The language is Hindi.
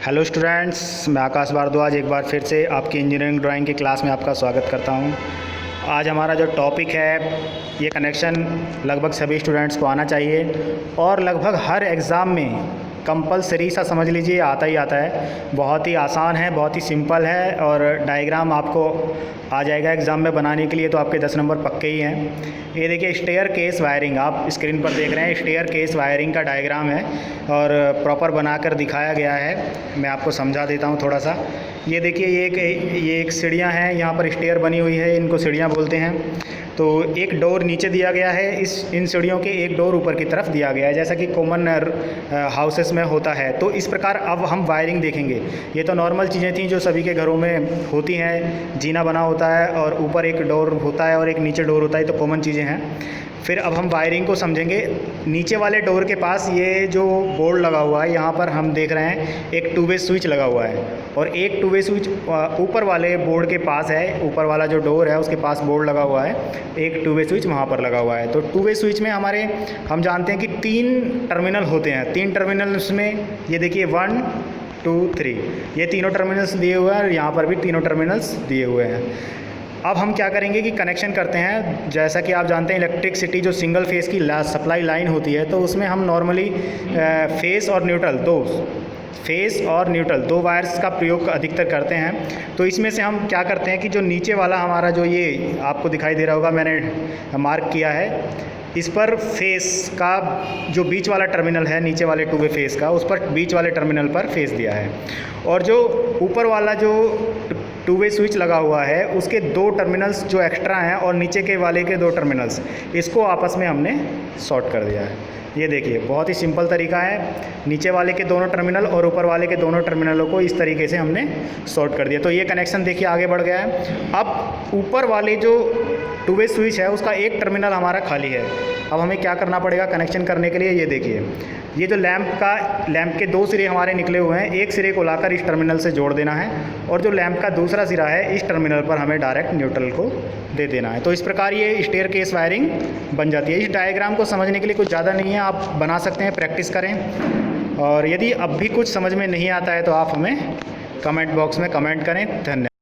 हेलो स्टूडेंट्स, मैं आकाश भारद्वाज एक बार फिर से आपकी इंजीनियरिंग ड्राइंग की क्लास में आपका स्वागत करता हूं। आज हमारा जो टॉपिक है ये कनेक्शन लगभग सभी स्टूडेंट्स को आना चाहिए और लगभग हर एग्ज़ाम में कंपलसरी सा समझ लीजिए आता ही आता है। बहुत ही आसान है, बहुत ही सिंपल है और डायग्राम आपको आ जाएगा एग्ज़ाम में बनाने के लिए, तो आपके 10 नंबर पक्के ही हैं। ये देखिए स्टेयर केस वायरिंग आप स्क्रीन पर देख रहे हैं, स्टेयर केस वायरिंग का डायग्राम है और प्रॉपर बनाकर दिखाया गया है। मैं आपको समझा देता हूँ थोड़ा सा। ये देखिए ये एक सीढ़ियाँ हैं, यहाँ पर स्टेयर बनी हुई है, इनको सीढ़ियाँ बोलते हैं। तो एक डोर नीचे दिया गया है, इन सीढ़ियों के एक डोर ऊपर की तरफ दिया गया है, जैसा कि कॉमन हाउसेस में होता है। तो इस प्रकार अब हम वायरिंग देखेंगे। ये तो नॉर्मल चीज़ें थी जो सभी के घरों में होती हैं, जीना बना होता है और ऊपर एक डोर होता है और एक नीचे डोर होता है, तो कॉमन चीज़ें हैं। फिर अब हम वायरिंग को समझेंगे। नीचे वाले डोर के पास ये जो बोर्ड लगा हुआ है, यहाँ पर हम देख रहे हैं एक 2 वे स्विच लगा हुआ है और एक 2 वे स्विच ऊपर वाले बोर्ड के पास है। ऊपर वाला जो डोर है उसके पास बोर्ड लगा हुआ है, एक 2 वे स्विच वहाँ पर लगा हुआ है। तो 2 वे स्विच में हम जानते हैं कि 3 टर्मिनल होते हैं। 3 टर्मिनल्स में ये देखिए 1 2 3 ये तीनों टर्मिनल्स दिए हुए हैं और यहाँ पर भी तीनों टर्मिनल्स दिए हुए हैं। अब हम क्या करेंगे कि कनेक्शन करते हैं। जैसा कि आप जानते हैं इलेक्ट्रिसिटी जो सिंगल फेस की सप्लाई लाइन होती है, तो उसमें हम नॉर्मली फेस और न्यूट्रल दो वायर्स का प्रयोग अधिकतर करते हैं। तो इसमें से हम क्या करते हैं कि जो नीचे वाला हमारा जो ये आपको दिखाई दे रहा होगा, मैंने मार्क किया है, इस पर फेस का जो बीच वाला टर्मिनल है नीचे वाले 2 वे फेस का, उस पर बीच वाले टर्मिनल पर फेस दिया है। और जो ऊपर वाला जो 2 वे स्विच लगा हुआ है उसके 2 टर्मिनल्स जो एक्स्ट्रा हैं और नीचे के वाले के 2 टर्मिनल्स, इसको आपस में हमने शॉर्ट कर दिया है। ये देखिए बहुत ही सिंपल तरीका है। नीचे वाले के दोनों टर्मिनल और ऊपर वाले के दोनों टर्मिनलों को इस तरीके से हमने शॉर्ट कर दिया। तो ये कनेक्शन देखिए आगे बढ़ गया है। अब ऊपर वाले जो 2 वे स्विच है उसका एक टर्मिनल हमारा खाली है। अब हमें क्या करना पड़ेगा कनेक्शन करने के लिए? ये देखिए ये जो लैंप के 2 सिरे हमारे निकले हुए हैं, एक सिरे को लाकर इस टर्मिनल से जोड़ देना है और जो लैंप का दूसरा सिरा है इस टर्मिनल पर हमें डायरेक्ट न्यूट्रल को दे देना है। तो इस प्रकार ये स्टेयर केस वायरिंग बन जाती है। इस डायग्राम को समझने के लिए कुछ ज़्यादा नहीं है, आप बना सकते हैं, प्रैक्टिस करें। और यदि अब भी कुछ समझ में नहीं आता है तो आप हमें कमेंट बॉक्स में कमेंट करें। धन्यवाद।